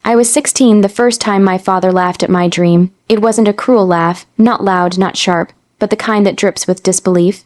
I was 16 the first time my father laughed at my dream. It wasn't a cruel laugh, not loud, not sharp, but the kind that drips with disbelief.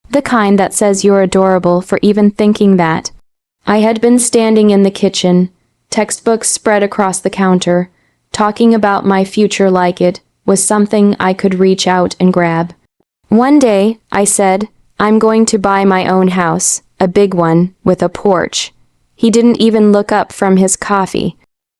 The kind that says you're adorable for even thinking that. I had been standing in the kitchen, textbooks spread across the counter. Talking about my future like it was something I could reach out and grab. One day, I said, I'm going to buy my own house, a big one, with a porch. He didn't even look up from his coffee.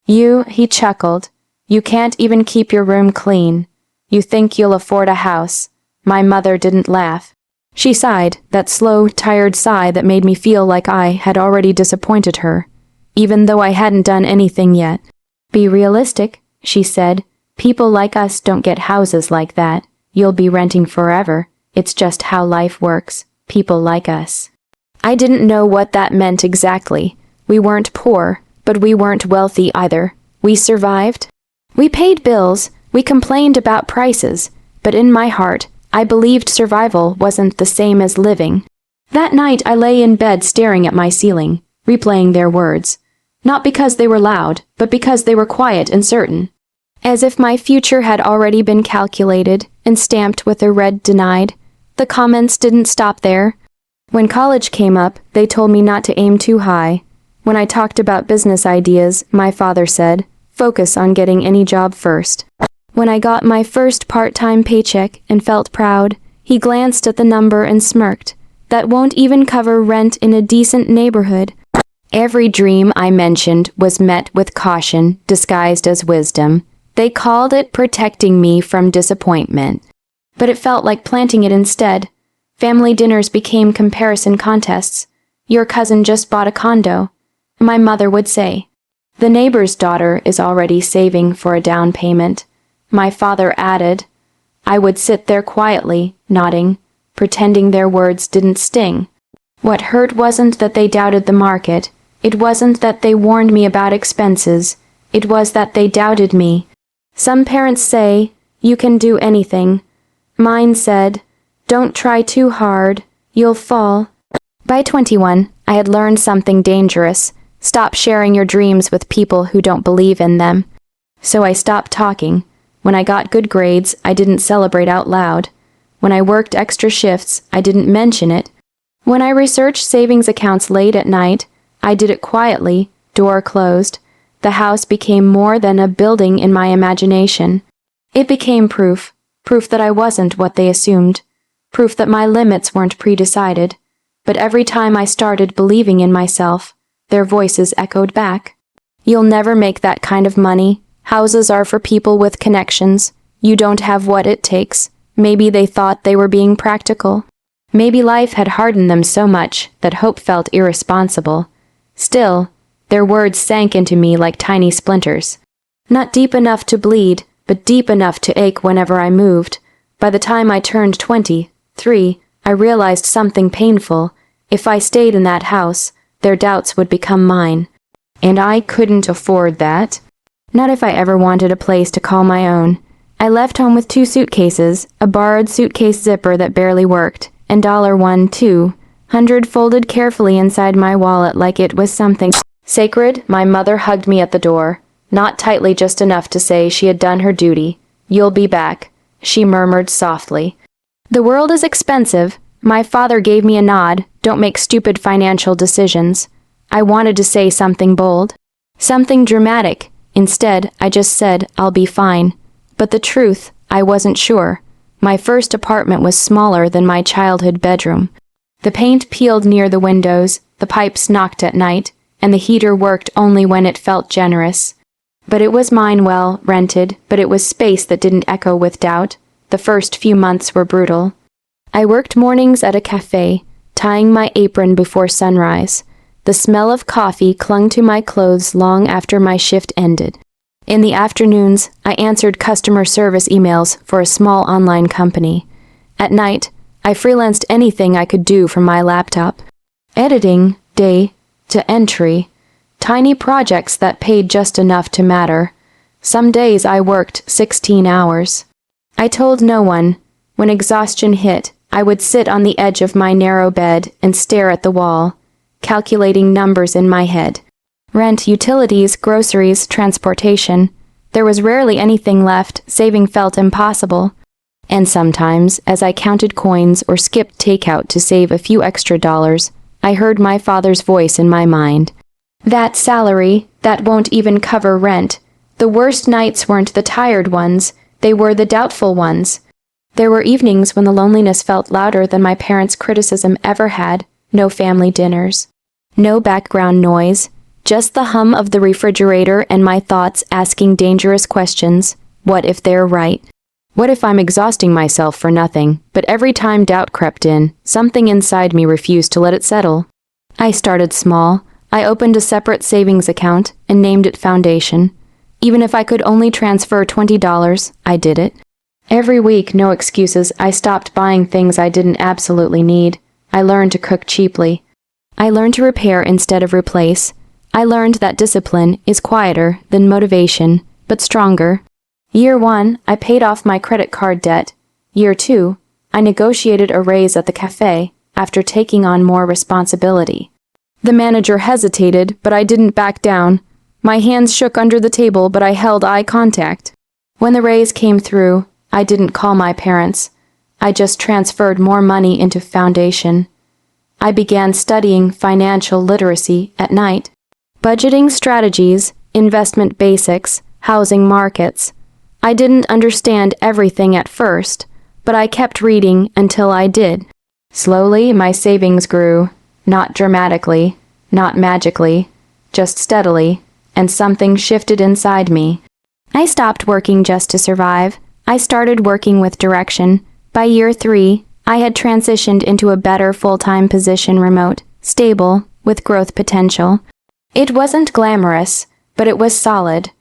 He chuckled. You can't even keep your room clean. You think you'll afford a house. My mother didn't laugh. She sighed, that slow, tired sigh that made me feel like I had already disappointed her, even though I hadn't done anything yet. Be realistic, she said. People like us don't get houses like that. You'll be renting forever. It's just how life works. People like us. I didn't know what that meant exactly. We weren't poor, but we weren't wealthy either. We survived. We paid bills. We complained about prices. But in my heart, I believed survival wasn't the same as living. That night I lay in bed staring at my ceiling, replaying their words. Not because they were loud, but because they were quiet and certain. As if my future had already been calculated and stamped with a red denied. The comments didn't stop there. When college came up, they told me not to aim too high. When I talked about business ideas, my father said, focus on getting any job first. When I got my first part-time paycheck and felt proud, he glanced at the number and smirked. That won't even cover rent in a decent neighborhood. Every dream I mentioned was met with caution, disguised as wisdom. They called it protecting me from disappointment. But it felt like planting it instead. Family dinners became comparison contests. Your cousin just bought a condo. My mother would say, the neighbor's daughter is already saving for a down payment. My father added. I would sit there quietly, nodding, pretending their words didn't sting. What hurt wasn't that they doubted the market. It wasn't that they warned me about expenses. It was that they doubted me. Some parents say, you can do anything. Mine said, don't try too hard, you'll fall. By 21, I had learned something dangerous. Stop sharing your dreams with people who don't believe in them. So I stopped talking. When I got good grades, I didn't celebrate out loud. When I worked extra shifts, I didn't mention it. When I researched savings accounts late at night, I did it quietly, door closed. The house became more than a building in my imagination. It became proof that I wasn't what they assumed, proof that my limits weren't pre-decided. But every time I started believing in myself, their voices echoed back. You'll never make that kind of money. Houses are for people with connections. You don't have what it takes. Maybe they thought they were being practical. Maybe life had hardened them so much that hope felt irresponsible. Still, their words sank into me like tiny splinters. Not deep enough to bleed, but deep enough to ache whenever I moved. By the time I turned 23, I realized something painful. If I stayed in that house, their doubts would become mine. And I couldn't afford that. Not if I ever wanted a place to call my own. I left home with 2 suitcases, a borrowed suitcase zipper that barely worked, and $1,200 folded carefully inside my wallet like it was something sacred. My mother hugged me at the door, not tightly, just enough to say she had done her duty. You'll be back, she murmured softly. The world is expensive. My father gave me a nod. Don't make stupid financial decisions. I wanted to say something bold, something dramatic. Instead, I just said, I'll be fine. But the truth, I wasn't sure. My first apartment was smaller than my childhood bedroom. The paint peeled near the windows, the pipes knocked at night, and the heater worked only when it felt generous. But it was mine, well, rented, but it was space that didn't echo with doubt. The first few months were brutal. I worked mornings at a cafe, tying my apron before sunrise. The smell of coffee clung to my clothes long after my shift ended. In the afternoons, I answered customer service emails for a small online company. At night, I freelanced anything I could do from my laptop. Editing, day to entry, tiny projects that paid just enough to matter. Some days I worked 16 hours. I told no one. When exhaustion hit, I would sit on the edge of my narrow bed and stare at the wall, calculating numbers in my head. Rent, utilities, groceries, transportation. There was rarely anything left. Saving felt impossible. And sometimes, as I counted coins or skipped takeout to save a few extra dollars, I heard my father's voice in my mind. That salary, that won't even cover rent. The worst nights weren't the tired ones, they were the doubtful ones. There were evenings when the loneliness felt louder than my parents' criticism ever had. No family dinners. No background noise. Just the hum of the refrigerator and my thoughts asking dangerous questions. What if they're right? What if I'm exhausting myself for nothing? But every time doubt crept in, something inside me refused to let it settle. I started small. I opened a separate savings account and named it Foundation. Even if I could only transfer $20, I did it. Every week, no excuses, I stopped buying things I didn't absolutely need. I learned to cook cheaply. I learned to repair instead of replace. I learned that discipline is quieter than motivation, but stronger. Year 1, I paid off my credit card debt. Year 2, I negotiated a raise at the cafe after taking on more responsibility. The manager hesitated, but I didn't back down. My hands shook under the table, but I held eye contact. When the raise came through, I didn't call my parents. I just transferred more money into Foundation. I began studying financial literacy at night. Budgeting strategies, investment basics, housing markets. I didn't understand everything at first, but I kept reading until I did. Slowly, my savings grew. Not dramatically, not magically, just steadily. And something shifted inside me. I stopped working just to survive. I started working with direction. By year 3, I had transitioned into a better full-time position, remote, stable, with growth potential. It wasn't glamorous, but it was solid.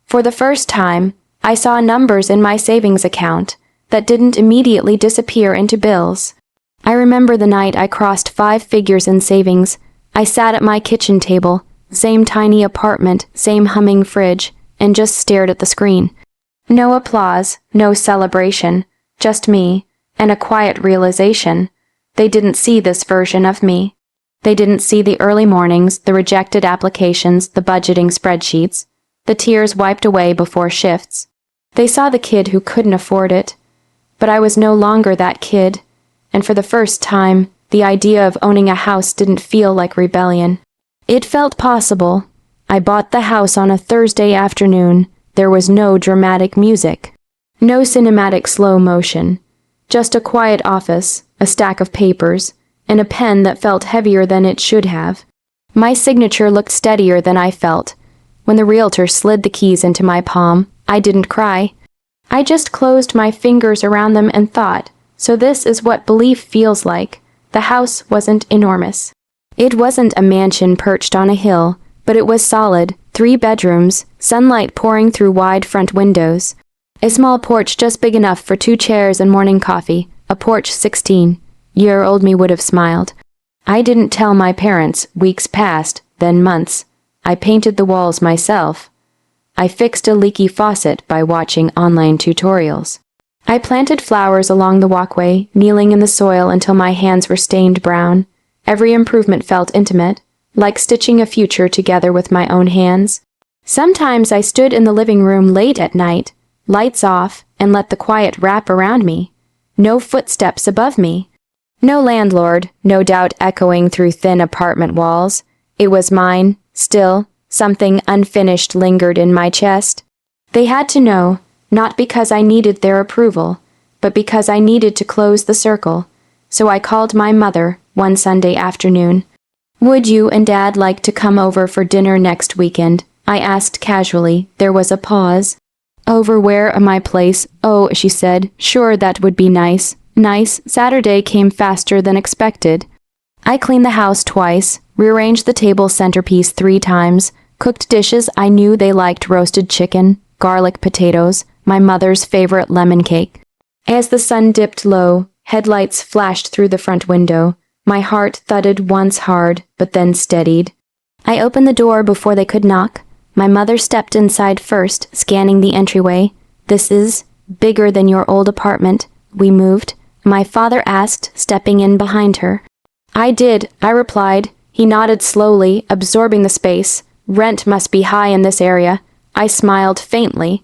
For the first time, I saw numbers in my savings account that didn't immediately disappear into bills. I remember the night I crossed 5 figures in savings. I sat at my kitchen table, same tiny apartment, same humming fridge, and just stared at the screen. No applause, no celebration, just me, and a quiet realization. They didn't see this version of me. They didn't see the early mornings, the rejected applications, the budgeting spreadsheets, the tears wiped away before shifts. They saw the kid who couldn't afford it. But I was no longer that kid, and for the first time, the idea of owning a house didn't feel like rebellion. It felt possible. I bought the house on a Thursday afternoon. There was no dramatic music. No cinematic slow motion. Just a quiet office, a stack of papers, and a pen that felt heavier than it should have. My signature looked steadier than I felt. When the realtor slid the keys into my palm, I didn't cry. I just closed my fingers around them and thought, so this is what belief feels like. The house wasn't enormous. It wasn't a mansion perched on a hill, but it was solid, 3 bedrooms, sunlight pouring through wide front windows. A small porch just big enough for 2 chairs and morning coffee, a porch 16. Year-old me would have smiled. I didn't tell my parents. Weeks passed, then months. I painted the walls myself. I fixed a leaky faucet by watching online tutorials. I planted flowers along the walkway, kneeling in the soil until my hands were stained brown. Every improvement felt intimate, like stitching a future together with my own hands. Sometimes I stood in the living room late at night, lights off, and let the quiet wrap around me. No footsteps above me. No landlord, no doubt echoing through thin apartment walls. It was mine, still. Something unfinished lingered in my chest. They had to know, not because I needed their approval, but because I needed to close the circle. So I called my mother one Sunday afternoon. "Would you and Dad like to come over for dinner next weekend?" I asked casually. There was a pause. "Over where? At my place?" "Oh," she said, "sure, that would be nice." Nice. Saturday came faster than expected. I cleaned the house twice, rearranged the table centerpiece 3 times, cooked dishes I knew they liked: roasted chicken, garlic potatoes, my mother's favorite lemon cake. As the sun dipped low, headlights flashed through the front window. My heart thudded once hard, but then steadied. I opened the door before they could knock. My mother stepped inside first, scanning the entryway. "This is bigger than your old apartment. We moved?" my father asked, stepping in behind her. "I did," I replied. He nodded slowly, absorbing the space. Rent must be high in this area. I smiled faintly.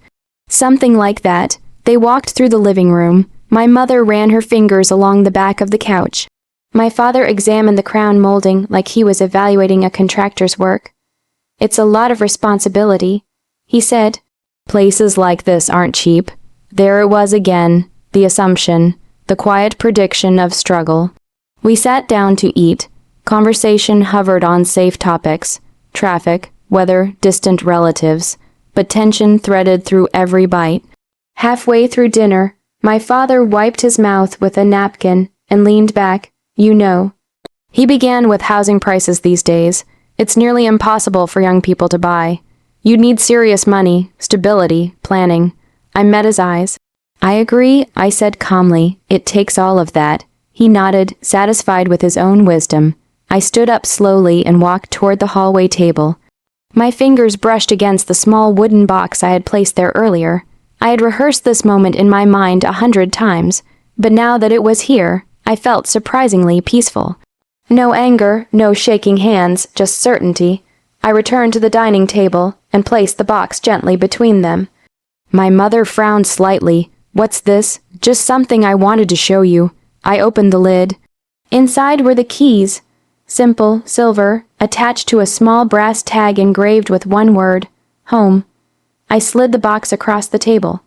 Something like that. They walked through the living room. My mother ran her fingers along the back of the couch. My father examined the crown molding like he was evaluating a contractor's work. It's a lot of responsibility, he said. Places like this aren't cheap. There it was again, the assumption, the quiet prediction of struggle. We sat down to eat. Conversation hovered on safe topics, traffic, weather, distant relatives, but tension threaded through every bite. Halfway through dinner, my father wiped his mouth with a napkin and leaned back. You know. He began with housing prices these days. It's nearly impossible for young people to buy. You'd need serious money, stability, planning. I met his eyes. I agree, I said calmly. It takes all of that. He nodded, satisfied with his own wisdom. I stood up slowly and walked toward the hallway table. My fingers brushed against the small wooden box I had placed there earlier. I had rehearsed this moment in my mind 100 times, but now that it was here, I felt surprisingly peaceful. No anger, no shaking hands, just certainty. I returned to the dining table and placed the box gently between them. My mother frowned slightly. What's this? Just something I wanted to show you. I opened the lid. Inside were the keys. Simple, silver, attached to a small brass tag engraved with one word, home. I slid the box across the table.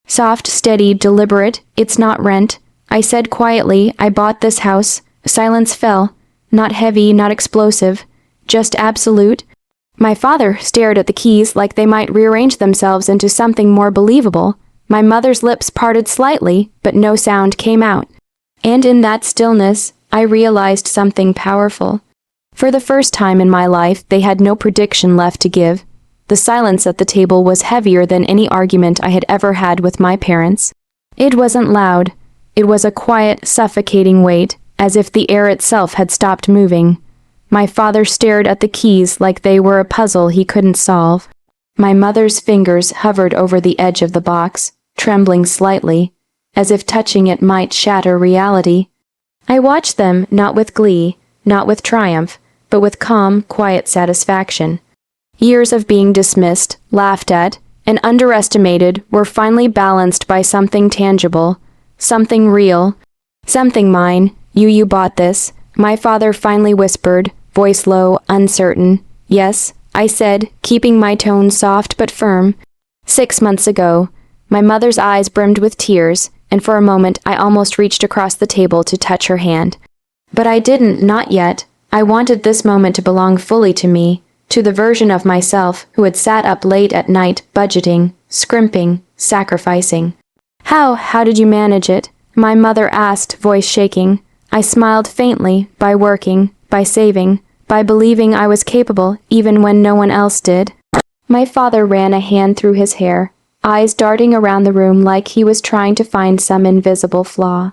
Soft, steady, deliberate, it's not rent. I said quietly, I bought this house. Silence fell. Not heavy, not explosive. Just absolute. My father stared at the keys like they might rearrange themselves into something more believable. My mother's lips parted slightly, but no sound came out. And in that stillness, I realized something powerful. For the first time in my life, they had no prediction left to give. The silence at the table was heavier than any argument I had ever had with my parents. It wasn't loud. It was a quiet, suffocating weight, as if the air itself had stopped moving. My father stared at the keys like they were a puzzle he couldn't solve. My mother's fingers hovered over the edge of the box, trembling slightly, as if touching it might shatter reality. I watched them, not with glee, not with triumph, but with calm, quiet satisfaction. Years of being dismissed, laughed at, and underestimated were finally balanced by something tangible, something real, something mine. You bought this, my father finally whispered, voice low, uncertain. Yes, I said, keeping my tone soft but firm. 6 months ago. My mother's eyes brimmed with tears, and for a moment I almost reached across the table to touch her hand. But I didn't, not yet. I wanted this moment to belong fully to me, to the version of myself who had sat up late at night budgeting, scrimping, sacrificing. How did you manage it? My mother asked, voice shaking. I smiled faintly, by working, by saving, by believing I was capable even when no one else did. My father ran a hand through his hair, eyes darting around the room like he was trying to find some invisible flaw.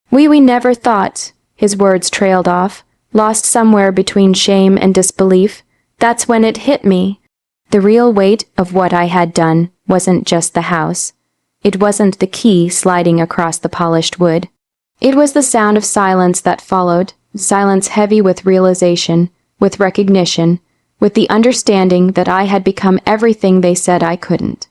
We never thought, his words trailed off, lost somewhere between shame and disbelief. That's when it hit me. The real weight of what I had done wasn't just the house. It wasn't the key sliding across the polished wood. It was the sound of silence that followed, silence heavy with realization, with recognition, with the understanding that I had become everything they said I couldn't.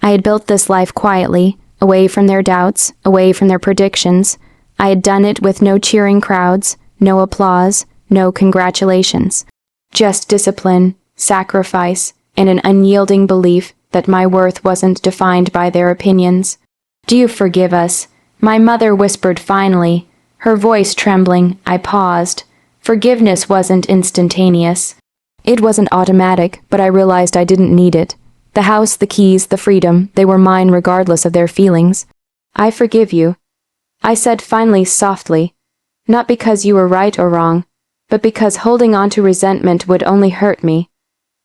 I had built this life quietly, away from their doubts, away from their predictions. I had done it with no cheering crowds, no applause, no congratulations. Just discipline, sacrifice, and an unyielding belief that my worth wasn't defined by their opinions. Do you forgive us? My mother whispered finally, her voice trembling. I paused. Forgiveness wasn't instantaneous. It wasn't automatic, but I realized I didn't need it. The house, the keys, the freedom, they were mine regardless of their feelings. I forgive you, I said finally softly, not because you were right or wrong, but because holding on to resentment would only hurt me.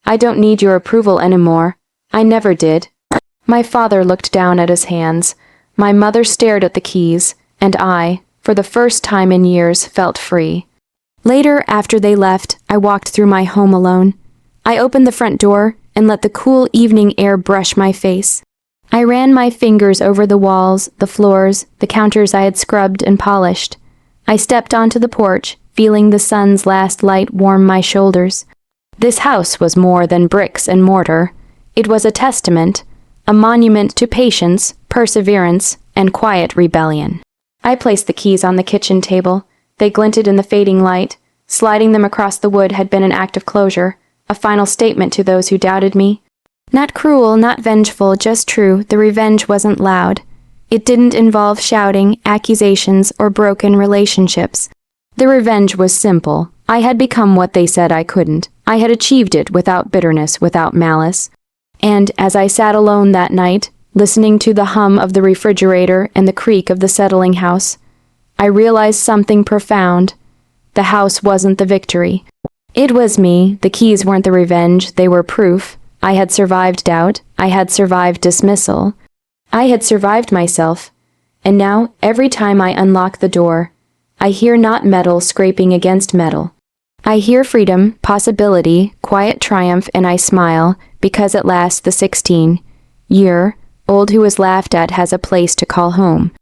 I don't need your approval anymore. I never did. My father looked down at his hands. My mother stared at the keys, and I, for the first time in years, felt free. Later, after they left, I walked through my home alone. I opened the front door and let the cool evening air brush my face. I ran my fingers over the walls, the floors, the counters I had scrubbed and polished. I stepped onto the porch, feeling the sun's last light warm my shoulders. This house was more than bricks and mortar. It was a testament, a monument to patience, perseverance, and quiet rebellion. I placed the keys on the kitchen table. They glinted in the fading light. Sliding them across the wood had been an act of closure, a final statement to those who doubted me. Not cruel, not vengeful, just true. The revenge wasn't loud. It didn't involve shouting, accusations, or broken relationships. The revenge was simple. I had become what they said I couldn't. I had achieved it without bitterness, without malice. And as I sat alone that night, listening to the hum of the refrigerator and the creak of the settling house, I realized something profound. The house wasn't the victory. It was me. The keys weren't the revenge. They were proof. I had survived doubt. I had survived dismissal. I had survived myself. And now, every time I unlock the door, I hear not metal scraping against metal. I hear freedom, possibility, quiet triumph, and I smile, because at last the 16-year-old who was laughed at has a place to call home.